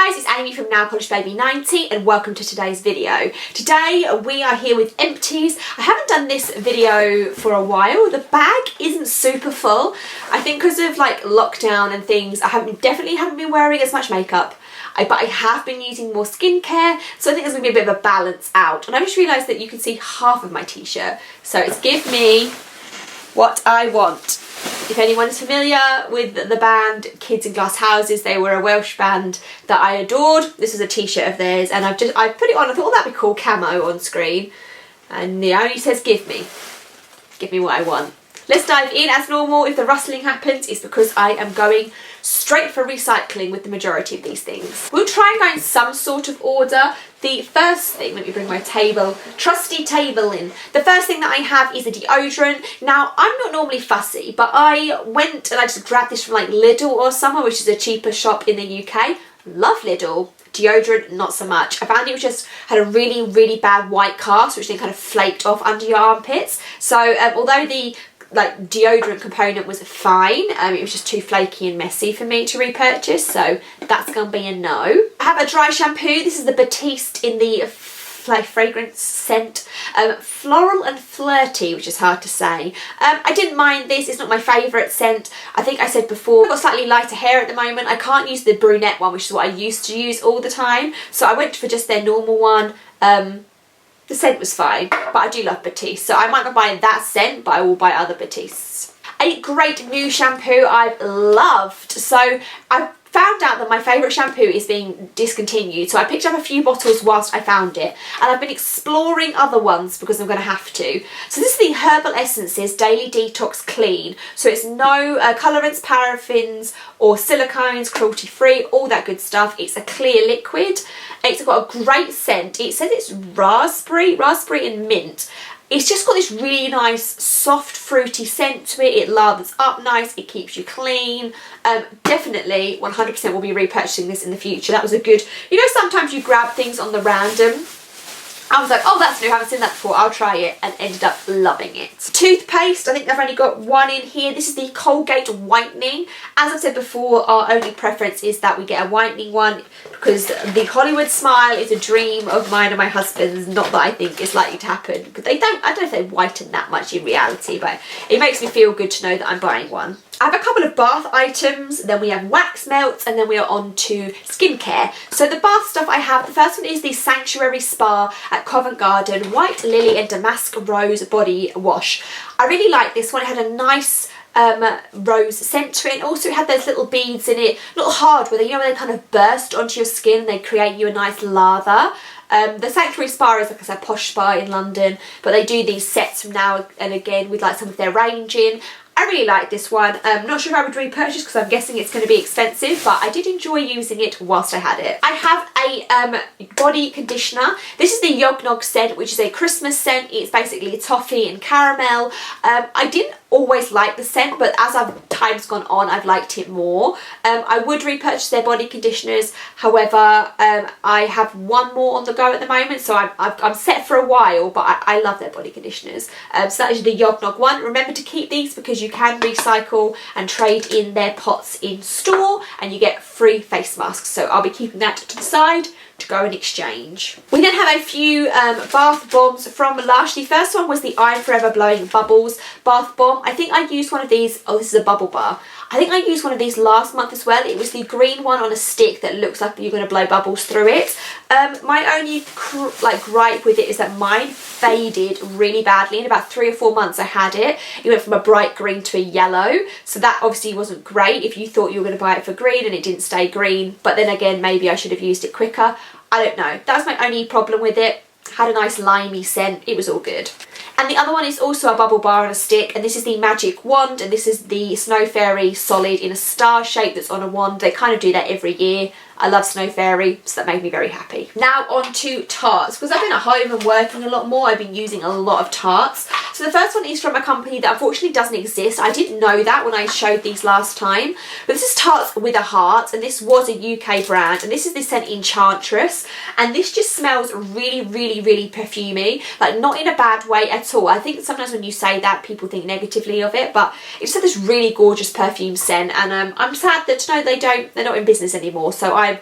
guys, it's Amy from Nail Polish Baby 90 and welcome to today's video. Today we are here with Empties. I haven't done this video for a while. The bag isn't super full. I think because of like lockdown and things, I definitely haven't been wearing as much makeup. But I have been using more skincare, so I think there's going to be a bit of a balance out. And I just realised that you can see half of my t-shirt. So it's Give Me What I Want. If anyone's familiar with the band Kids in Glass Houses, they were a Welsh band that I adored. This is a t-shirt of theirs and I put it on. I thought, oh, that'd be cool, camo on screen. And it only says give me what I want. Let's dive in. As normal, if the rustling happens, it's because I am going straight for recycling with the majority of these things. We'll try and go in some sort of order. The first thing, let me bring my trusty table in. The first thing that I have is a deodorant. Now, I'm not normally fussy, but I went and I just grabbed this from like Lidl or somewhere, which is a cheaper shop in the UK. Love Lidl. Deodorant, not so much. I found it just had a really bad white cast, which then kind of flaked off under your armpits. So although the deodorant component was fine, it was just too flaky and messy for me to repurchase, so that's gonna be a no. I have a dry shampoo. This is the Batiste in the fragrance scent, floral and flirty, which is hard to say. I didn't mind this. It's not my favourite scent. I think I said before, I've got slightly lighter hair at the moment. I can't use the brunette one, which is what I used to use all the time, so I went for just their normal one. The scent was fine, but I do love Batiste, so I might not buy that scent, but I will buy other Batistes. A great new shampoo I've loved. So I found out that my favourite shampoo is being discontinued, so I picked up a few bottles whilst I found it, and I've been exploring other ones because I'm going to have to. So this is the Herbal Essences Daily Detox Clean. So it's no colourants, paraffins or silicones, cruelty free, all that good stuff. It's a clear liquid. It's got a great scent. It says it's raspberry and mint. It's just got this really nice soft fruity scent to it. It lathers up nice, it keeps you clean. Definitely 100% will be repurchasing this in the future. That was a good, you know, sometimes you grab things on the random. I was like, oh, that's new, I haven't seen that before, I'll try it, and ended up loving it. Toothpaste, I think I've only got one in here. This is the Colgate Whitening. As I've said before, our only preference is that we get a whitening one because the Hollywood smile is a dream of mine and my husband's, not that I think is likely to happen. Because I don't know if they whiten that much in reality, but it makes me feel good to know that I'm buying one. I have a couple of bath items, then we have wax melts, and then we are on to skincare. So the bath stuff I have, the first one is the Sanctuary Spa at Covent Garden White Lily and Damask Rose Body Wash. I really like this one. It had a nice rose scent to it, and also it had those little beads in it, not hard, where they kind of burst onto your skin and they create you a nice lather. The Sanctuary Spa is, like I said, posh spa in London, but they do these sets from now and again with like some of their range in. I really like this one. I'm not sure if I would repurchase because I'm guessing it's going to be expensive, but I did enjoy using it whilst I had it. I have a body conditioner. This is the Yog Nog scent, which is a Christmas scent. It's basically toffee and caramel. I didn't always like the scent, but as time's gone on, I've liked it more. I would repurchase their body conditioners. However, I have one more on the go at the moment, so I'm set for a while, but I love their body conditioners. So that is the Yog Nog one. Remember to keep these because you can recycle and trade in their pots in store and you get free face masks. So I'll be keeping that to the side to go and exchange. We then have a few bath bombs from Lush. The first one was the I'm Forever Blowing Bubbles bath bomb. I think I used one of these, oh, this is a bubble bar. I think I used one of these last month as well. It was the green one on a stick that looks like you're going to blow bubbles through it. My only gripe with it is that mine faded really badly. In about 3 or 4 months I had it. It went from a bright green to a yellow. So that obviously wasn't great if you thought you were going to buy it for green and it didn't stay green. But then again, maybe I should have used it quicker. I don't know. That's my only problem with it. Had a nice limey scent. It was all good. And the other one is also a bubble bar on a stick, and this is the Magic Wand, and this is the Snow Fairy solid in a star shape that's on a wand. They kind of do that every year. I love Snow Fairy, so that made me very happy. Now on to tarts. Because I've been at home and working a lot more, I've been using a lot of tarts. So the first one is from a company that unfortunately doesn't exist. I didn't know that when I showed these last time. But this is Tarts with a Heart, and this was a UK brand, and this is the scent Enchantress. And this just smells really perfumey. Like, not in a bad way at all. I think sometimes when you say that, people think negatively of it, but it's just this really gorgeous perfume scent. And I'm sad that, no, they're not in business anymore. So I've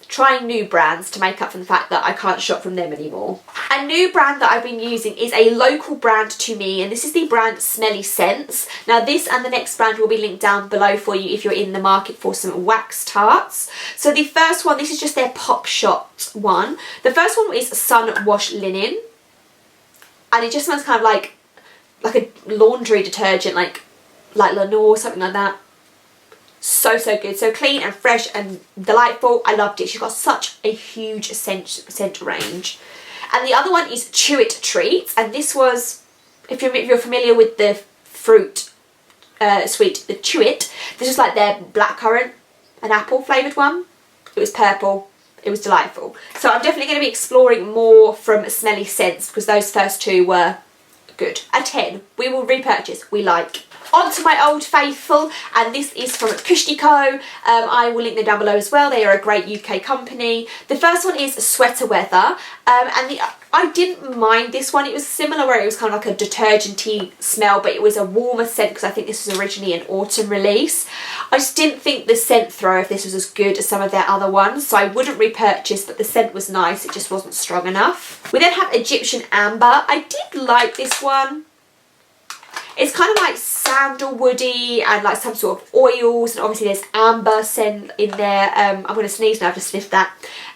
trying new brands to make up for the fact that I can't shop from them anymore. A new brand that I've been using is a local brand to me, and this is the brand Smelly Scents. Now this and the next brand will be linked down below for you if you're in the market for some wax tarts. So the first one, this is just their Pop Shot one. The first one is Sun Wash Linen, and it just smells kind of like a laundry detergent, like Lenore, something like that. So good, so clean and fresh and delightful. I loved it. She's got such a huge scent range. And the other one is Chew It Treats, and this was, if you're familiar with the fruit sweet, the Chew It, this is like their blackcurrant and apple flavoured one. It was purple. It was delightful. So I'm definitely going to be exploring more from Smelly Scents because those first two were good. A 10. We will repurchase. We like. On to my old faithful, and this is from Kushtico. I will link them down below as well. They are a great UK company. The first one is Sweater Weather, and I didn't mind this one. It was similar where it was kind of like a detergent-y smell, but it was a warmer scent because I think this was originally an autumn release. I just didn't think the scent throw of this was as good as some of their other ones, so I wouldn't repurchase, but the scent was nice. It just wasn't strong enough. We then have Egyptian Amber. I did like this one. It's kind of like sandalwoody and like some sort of oils, and obviously there's amber scent in there. I'm going to sneeze now, I've just sniffed that.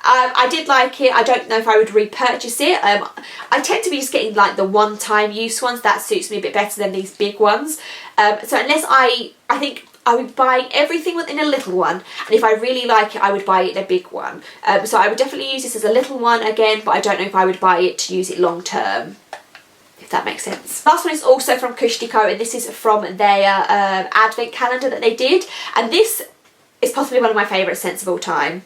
I did like it. I don't know if I would repurchase it. I tend to be just getting like the one-time use ones. That suits me a bit better than these big ones. So unless I think I would buy everything within a little one, and if I really like it I would buy it in a big one. So I would definitely use this as a little one again, but I don't know if I would buy it to use it long term, if that makes sense. Last one is also from Kushtico, and this is from their advent calendar that they did, and this is possibly one of my favourite scents of all time.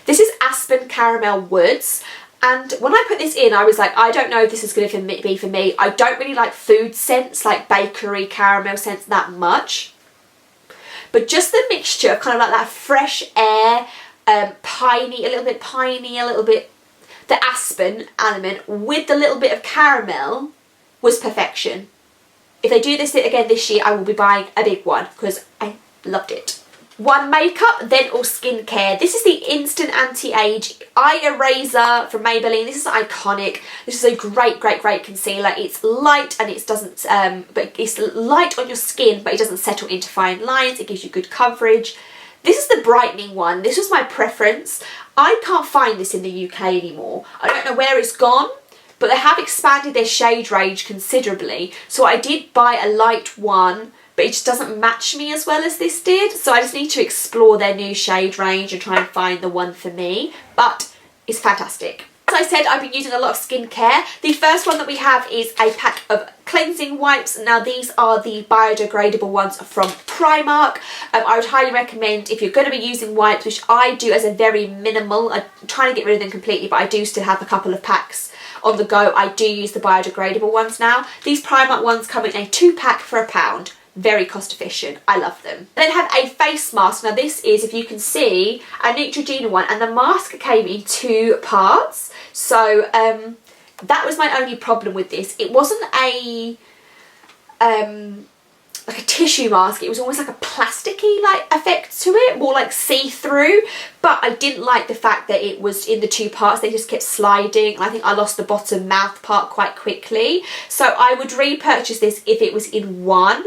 This is Aspen Caramel Woods, and when I put this in I was like, I don't know if this is going to be for me. I don't really like food scents, like bakery caramel scents, that much, but just the mixture of kind of like that fresh air, piney, a little bit the aspen element with the little bit of caramel was perfection. If they do this again this year I will be buying a big one because I loved it. One makeup, then all skincare. This is the Instant Anti-Age Eye Eraser from Maybelline. This is iconic. This is a great concealer. It's light and it doesn't, but it's light on your skin, but it doesn't settle into fine lines. It gives you good coverage. This is the brightening one. This was my preference. I can't find this in the UK anymore. I don't know where it's gone, but they have expanded their shade range considerably. So I did buy a light one, but it just doesn't match me as well as this did. So I just need to explore their new shade range and try and find the one for me. But it's fantastic. As I said, I've been using a lot of skincare. The first one that we have is a pack of cleansing wipes. Now these are the biodegradable ones from Primark. I would highly recommend, if you're going to be using wipes, which I do as a very minimal, I'm trying to get rid of them completely, but I do still have a couple of packs on the go. I do use the biodegradable ones now. These Primark ones come in a 2-pack for £1. Very cost efficient. I love them. Then have a face mask. Now this is, if you can see, a Neutrogena one, and the mask came in 2 parts. So that was my only problem with this. It wasn't a like a tissue mask. It was almost like a plasticky like effect to it, more like see-through. But I didn't like the fact that it was in the 2 parts. They just kept sliding. I think I lost the bottom mouth part quite quickly. So I would repurchase this if it was in one.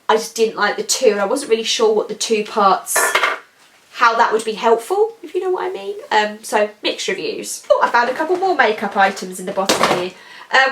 I just didn't like the 2, and I wasn't really sure what the 2 parts, how that would be helpful, if you know what I mean. So mixed reviews. Oh, I found a couple more makeup items in the bottom here.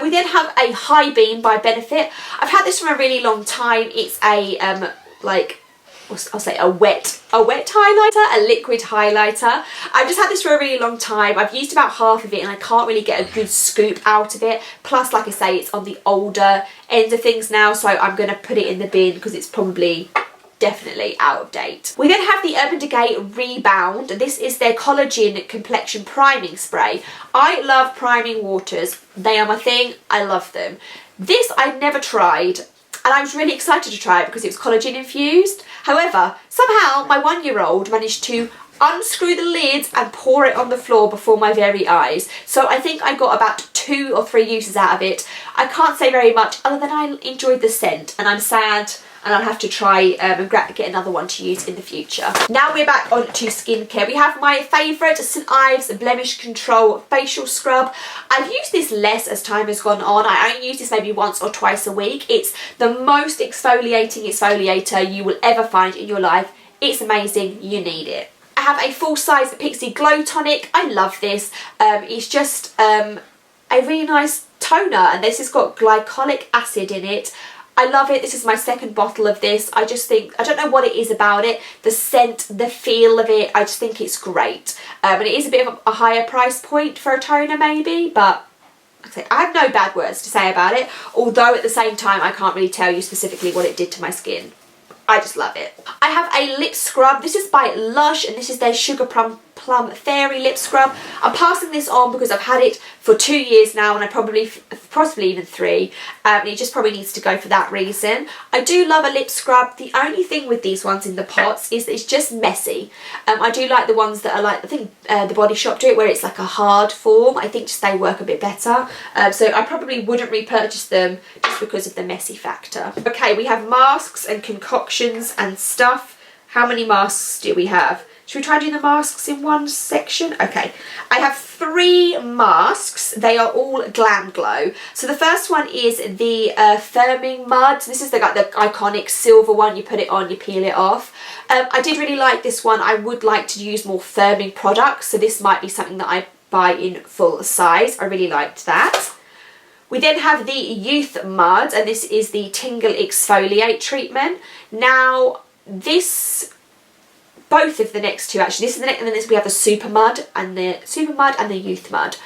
We then have a High Beam by Benefit. I've had this for a really long time. It's a like, I'll say a wet highlighter, a liquid highlighter. I've just had this for a really long time. I've used about half of it and I can't really get a good scoop out of it. Plus, like I say, it's on the older end of things now, so I'm going to put it in the bin because it's probably definitely out of date. We then have the Urban Decay Rebound. This is their collagen complexion priming spray. I love priming waters. They are my thing. I love them. This I'd never tried, and I was really excited to try it because it was collagen infused. However, somehow my 1-year-old managed to unscrew the lids and pour it on the floor before my very eyes. So I think I got about 2 or 3 uses out of it. I can't say very much other than I enjoyed the scent, and I'm sad and I'll have to try and get another one to use in the future. Now we're back on to skincare. We have my favourite St. Ives Blemish Control Facial Scrub. I've used this less as time has gone on. I only use this maybe once or twice a week. It's the most exfoliating exfoliator you will ever find in your life. It's amazing, you need it. I have a full-size Pixie Glow Tonic. I love this. It's just a really nice toner, and this has got glycolic acid in it. I love it. This is my second bottle of this. I just think, I don't know what it is about it, the scent, the feel of it, I just think it's great. And it is a bit of a higher price point for a toner maybe, but I have no bad words to say about it, although at the same time I can't really tell you specifically what it did to my skin. I just love it. I have a lip scrub. This is by Lush, and this is their Sugar Plum Fairy Lip Scrub. I'm passing this on because I've had it for 2 years now, and I possibly even 3. And it just probably needs to go for that reason. I do love a lip scrub. The only thing with these ones in the pots is that it's just messy. I do like the ones that are like, I think the Body Shop do it, where it's like a hard form. I think just they work a bit better. So I probably wouldn't repurchase them just because of the messy factor. Okay, we have masks and concoctions and stuff. How many masks do we have? Should we try doing the masks in one section? Okay, I have 3 masks. They are all Glam Glow. So the first one is the Firming Mud. This is the iconic silver one. You put it on, you peel it off. I did really like this one. I would like to use more firming products, so this might be something that I buy in full size. I really liked that. We then have the Youth Mud, and this is the Tingle Exfoliate treatment. Now, both of the next two actually, this is the next, and then we have the Super Mud and the Youth Mud.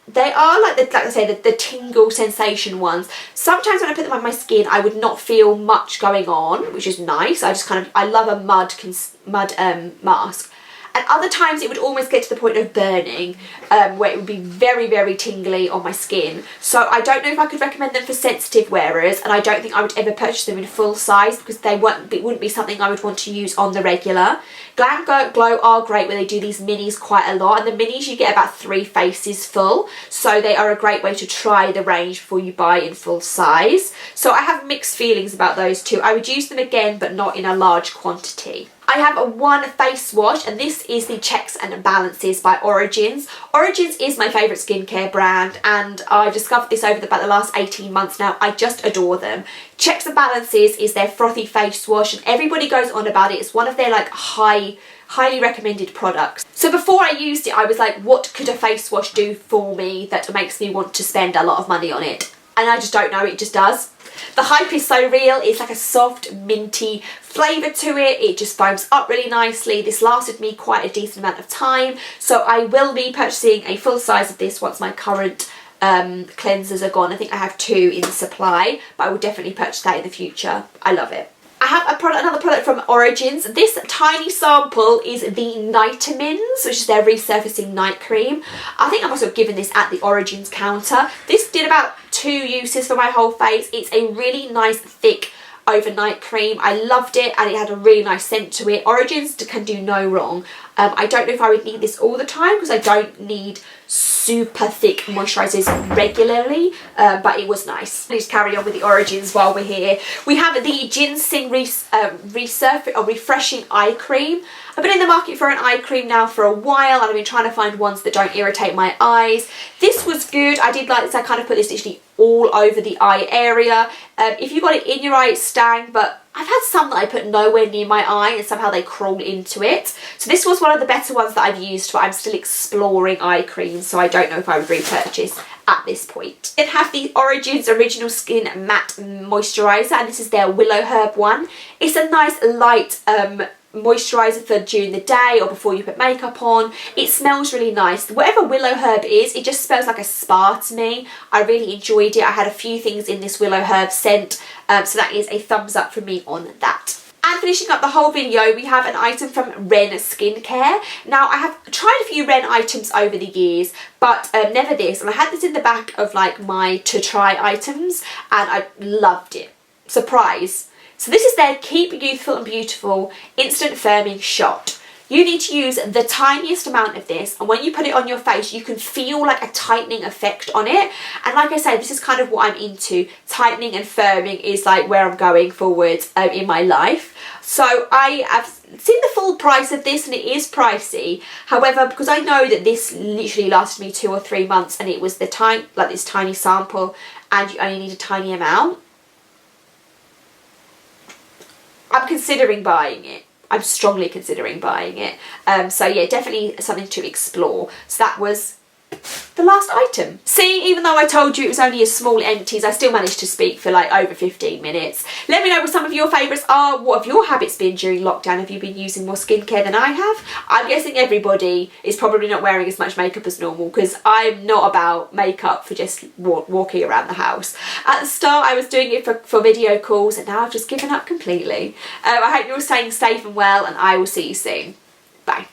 They are like I say, the tingle sensation ones. Sometimes when I put them on my skin, I would not feel much going on, which is nice. I love a mud mask. And other times it would almost get to the point of burning, where it would be very, very tingly on my skin. So I don't know if I could recommend them for sensitive wearers, and I don't think I would ever purchase them in full size because it wouldn't be something I would want to use on the regular. Glam Glow are great where they do these minis quite a lot, and the minis you get about 3 faces full, so they are a great way to try the range before you buy in full size. So I have mixed feelings about those two. I would use them again, but not in a large quantity. I have one face wash, and this is the Checks and Balances by Origins. Origins is my favourite skincare brand, and I've discovered this over about the last 18 months now. I just adore them. Checks and Balances is their frothy face wash, and everybody goes on about it. It's one of their like highly recommended products. So before I used it, I was like, what could a face wash do for me that makes me want to spend a lot of money on it? And I just don't know, it just does. The hype is so real. It's like a soft minty flavour to it. It just foams up really nicely. This lasted me quite a decent amount of time, so I will be purchasing a full size of this once my current cleansers are gone. I think I have 2 in supply, but I will definitely purchase that in the future. I love it. I have another product from Origins. This tiny sample is the Nightamins, which is their resurfacing night cream. I think I must have given this at the Origins counter. This did about 2 uses for my whole face. It's a really nice thick overnight cream. I loved it, and it had a really nice scent to it. Origins can do no wrong. I don't know if I would need this all the time because I don't need super thick moisturisers regularly, but it was nice. Let's carry on with the Origins while we're here. We have the Ginseng Refreshing Eye Cream. I've been in the market for an eye cream now for a while, and I've been trying to find ones that don't irritate my eyes. This was good. I did like this. I kind of put this literally all over the eye area. If you got it in your eye, it's stang, but I've had some that I put nowhere near my eye and somehow they crawl into it. So this was one of the better ones that I've used, but I'm still exploring eye creams, so I don't know if I would repurchase at this point. Then have the Origins Original Skin Matte Moisturiser, and this is their Willow Herb one. It's a nice light moisturiser for during the day or before you put makeup on. It smells really nice. Whatever Willow Herb is, it just smells like a spa to me. I really enjoyed it. I had a few things in this Willow Herb scent, so that is a thumbs up from me on that. And finishing up the whole video, we have an item from Ren Skincare. Now, I have tried a few Ren items over the years, but never this. And I had this in the back of like my to try items, and I loved it. Surprise. So this is their Keep Youthful and Beautiful Instant Firming Shot. You need to use the tiniest amount of this, and when you put it on your face you can feel like a tightening effect on it. And like I say, this is kind of what I'm into. Tightening and firming is like where I'm going forward in my life. So I have seen the full price of this and it is pricey. However, because I know that this literally lasted me 2 or 3 months and it was this tiny sample and you only need a tiny amount, I'm considering buying it. I'm strongly considering buying it. So yeah, definitely something to explore. So that was the last item. See, even though I told you it was only a small Empties, I still managed to speak for like over 15 minutes. Let me know what some of your favourites are. What have your habits been during lockdown? Have you been using more skincare than I have? I'm guessing everybody is probably not wearing as much makeup as normal, because I'm not about makeup for just walking around the house. At the start I was doing it for video calls, and now I've just given up completely. I hope you're all staying safe and well, and I will see you soon. Bye.